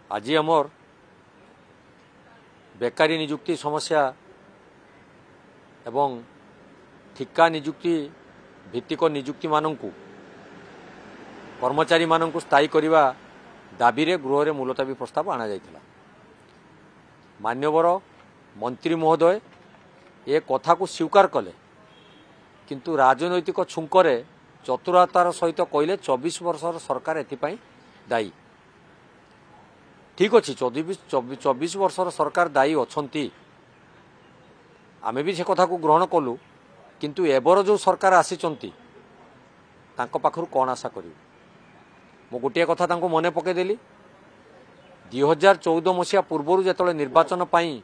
आज आमर बेकारी निजुक्ति समस्या एवं ठिका निजुक्ति भित्तिक निजुक्ति मानंकु कर्मचारी मानंकु स्थायी करने दाबी रे गृह रे मुलतवी प्रस्ताव आना जाइथिला। मान्यवर मंत्री महोदय ए कथा को स्वीकार कले किंतु राजनैतिक छुंकरे चतुरतार सहित कहले 24 वर्षर सरकार एथिपाई दायी। ठीक अच्छे 24 वर्षर सरकार दायी अछंती आमे भी से कथा को ग्रहण कलु किंतु एबर जो सरकार आसीचंती तांको पाखरु कौन आशा करियो। मो गोटे कथा तांको मने पकेदेली 2014 मसीहा पूर्वर जेतले निर्वाचन पाई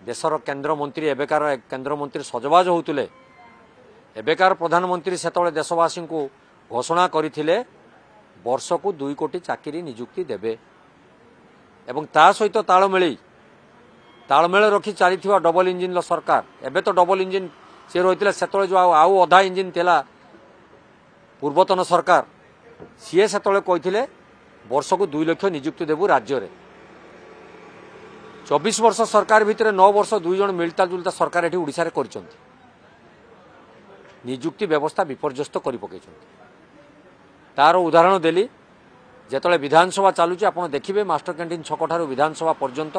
देशर केंद्र मंत्री एबेकार केंद्र मंत्री सजबाज होउतले एबेकार प्रधानमंत्री सेतले देशवासी को घोषणा करथिले वर्ष को 2 कोटी चाकरी नियुक्ति देबे एवं ता सहित तालमेल रखी चली डबल इंजिन सरकार। एबे तो डबल इंजिन से रही से जो आउ अधा इंजिन थिला पूर्वतन सरकार सी से कहते वर्ष को 2 लाख नियुक्ति देबू राज्य रे। 24 वर्ष सरकार भितर 9 वर्ष 2 जन मिलता जुलता सरकार एठी उड़ीसा रे करिसंती नियुक्ति व्यवस्था विपर्यस्त करि पकेइसंती। तार उदाहरण देली जेतले विधानसभा चालुची आपण देखिबे मास्टर कैंटीन छक ठारू विधानसभा पर्यंत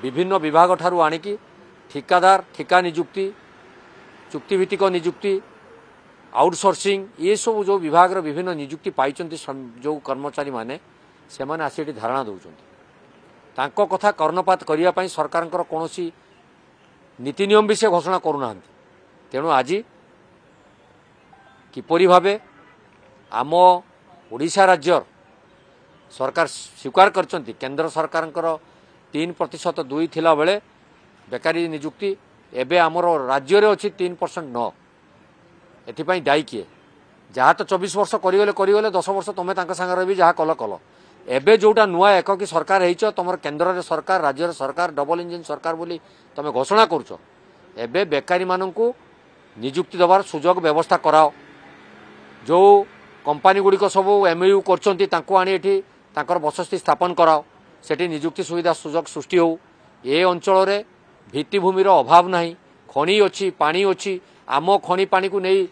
विभिन्न विभाग ठारू आनिकी ठिकादार ठिका नियुक्ति चुक्तिभित्तिक नियुक्ति आउटसोर्सिंग ये सब जो विभाग रो विभिन्न नियुक्ति पाइचंती जो कर्मचारी माने से माने आसी एठी धारणा दउचंती तांको कथा कर्णपात करिया पई सरकारंकर कोनोसी नीति नियम विषय घोषणा करूनाहांती। तेणु आज किपरि भाबे आम ओडिशा राज्य सरकार स्वीकार करचंती केंद्र सरकारंकर 3% 2 थिला बेले बेकारी नियुक्ति एबे आमर राज्य रे अछि 3% न एथिपाई दायी किए जहाँ तो 24 वर्ष करिगले 10 वर्ष तुम तांका संगे भी जहाँ कल कल एबे जोटा नुआ एक कि सरकार हेइछ तुम केंद्र रे सरकार राज्य रे सरकार डबल इंजिन सरकार बोली तुम घोषणा करूछ एबे बेकारी माननकु नियुक्ति दबार सुजोग व्यवस्था कराओ। जो कंपनी गुड़िक सब एमयू करचंती तांको आनी एठी तांकर बसस्ती स्थापन कराओ सेठी नियुक्ति सुविधा सुजोग सृष्टि हो। ए अंचल रे भित्तिभूमिर अभाव नाही खनि अछि पानी अछि आम खनि पानी को नहीं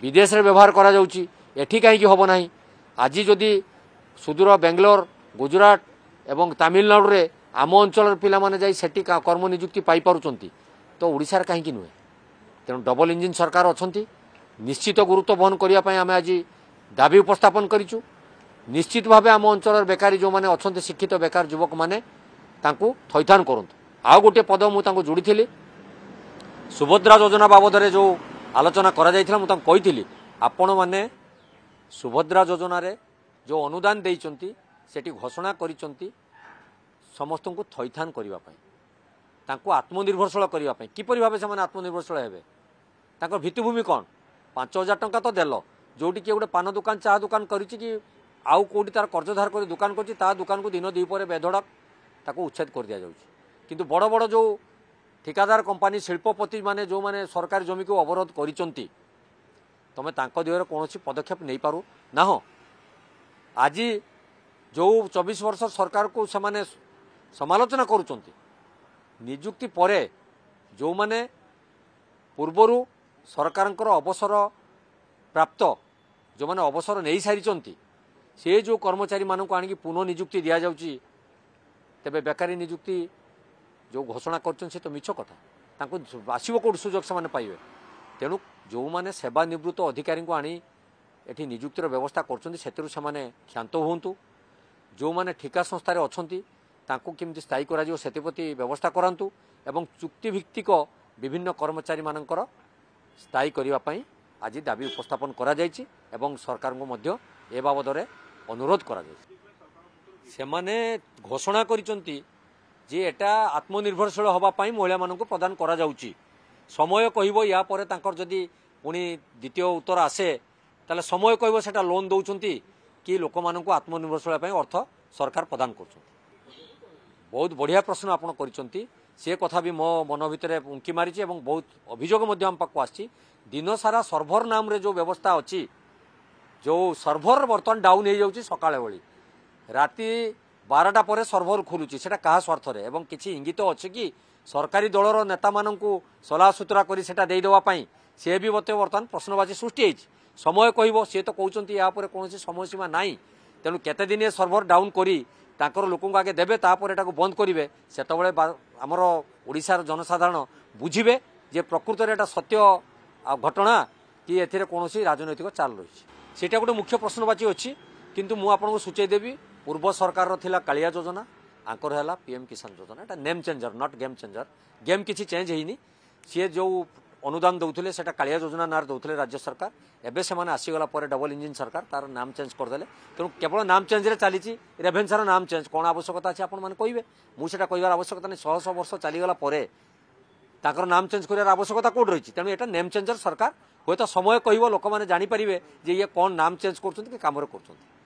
विदेश रे व्यवहार करा जाउची एठी काहे कि होबो नाही। आज जदि सुदूर बेंगलोर गुजरात एवं तमिलनाडु रे आम अंचल पिला माने जाई सेठी कर्म नियुक्ति पाई पारुचंती तो ओडिसा रे काहे कि नुहे। तेणु डबल इंजिन सरकार अछंती निश्चित गुरुत्व वहन करिया पई आमे आज दाबी उपस्थापन करिचु। निश्चित भावे आम अंचल बेकारी जो माने अछंती शिक्षित बेकार युवक माने तांकु थैथान करंतु। आ गोटे पद मु तांकु जोड़ीथिली सुभद्रा योजना बाबद जो आलोचना करा जायथिला मु तांकु कहिथिली आपण माने सुभद्रा योजना रे जो अनुदान देइचंती सेठी घोषणा करिचंती समस्त को थैथान करिवा पई तांकु आत्मनिर्भरशील करिवा पई किपरि भाबे से माने आत्मनिर्भरशील हेबे तांको भित्तिभूमि कोन 5000 टंका तो देलो जोटी के गोटे पान दुकान चाह दुकान करिछि कि आउ कोटी तार कर्जधार कर दुकान करछि ता दुकान को दिन दी पर बेधड़क ताको उच्छेद कर दिया जाउछि किंतु बड़ बड़ जो ठिकादार कंपनी शिल्पपति माने जो माने सरकारी जमी को अवरोध करिचंती तमे तांको दिहर कोनोसी पदक्षेप नहीं पारु ना हो। आज जो 24 वर्ष सरकार को से माने समालोचना करुचंती नियुक्ति परे जो माने पूर्वरु सरकारंकर अवसर प्राप्त जो माने अवसर नहीं सारी से जो कर्मचारी मानक आनिक पुनः नियुक्ति दिया जाउची तेबे बेकारी नियुक्ति जो घोषणा कर तो मिछ कथा तांको आसीबो कोड सुजोग से माने पाइबे। तेणु जो माने सेवानिवृत्त अधिकारी को आनी एठी नियुक्तिर व्यवस्था करछंती सेतिरु से माने क्षांत होंतु जो माने ठिका संस्था रे अछंती तांको केमति स्थायी करा जो सेतिपति व्यवस्था करंतु एवं चुक्ति भित्तिक विभिन्न कर्मचारी मानकर स्थायी करिवा पई आज दाबी उपस्थापन करा जायछि एवं सरकार को मध्य ए बाबद रे अनुरोध करा जायछि। से माने घोषणा करिसंती जे एटा आत्मनिर्भरशील हवा पई महिला मानक प्रदान करा जाउछि समय कहबो या परे तांकर जदी पुनी द्वितीय उत्तर आसे ताले समय कहबो सेटा लोन दउछंती कि लोक मानक आत्मनिर्भरशील पई अर्थ सरकार प्रदान करछंती। बहुत बढ़िया प्रश्न आपण करिसंती से कथा भी मो मन भितर उंकी मारी और बहुत अभियोग आम पाक आसी दिन सारा सर्भर नाम रे जो व्यवस्था अच्छी जो सर्भर बर्तमान डाउन हो जाऊँगी सकाଳେ बेली राति 12टा पर सर्भर खोलुची सेटा कहा स्वार्थरे एवं किसी इंगित अच्छे कि सरकारी दलर नेता मानू सलाह सुतरा कर सी भी मत बर्तमान प्रश्नवाची सृष्टि होती समय कह सी तो कहते या कौन समय सीमा ना तेणु केते दिन सर्भर डाउन कर लोक आगे देवे तापर एटा बंद करेंगे से आमर ओडिशार जनसाधारण बुझे जे प्रकृत में सत्य घटना कि एथिरे कौन राजनैतिक चाल रही सेटा गोटे मुख्य प्रश्नवाची अच्छी किंतु मु आपको सूचईदेवी पूर्व सरकार थिला कालिया योजना आंकर है पीएम किसान योजना एटा name changer not game changer game किसी चेंज होनी सी जो अनुदान दौले से कालिया योजना नार दौले राज्य सरकार एवं से आसीगला डबल इंजिन सरकार तार नाम चेंज करदे तेणु केवल नाम चेंज चली रेभेन्सार नाम चेंज कौन आवश्यकता अच्छे आपने कहे मुझे कहबार आवश्यकता नहीं 100 वर्ष चलीगला नाम चेंज कर आवश्यकता कौट रही तेणु यहाँ नेम चेंजर सरकार हूँ तो समय कह लोक मैंने जानीपर जे ये कौन नाम चेंज कर कम कर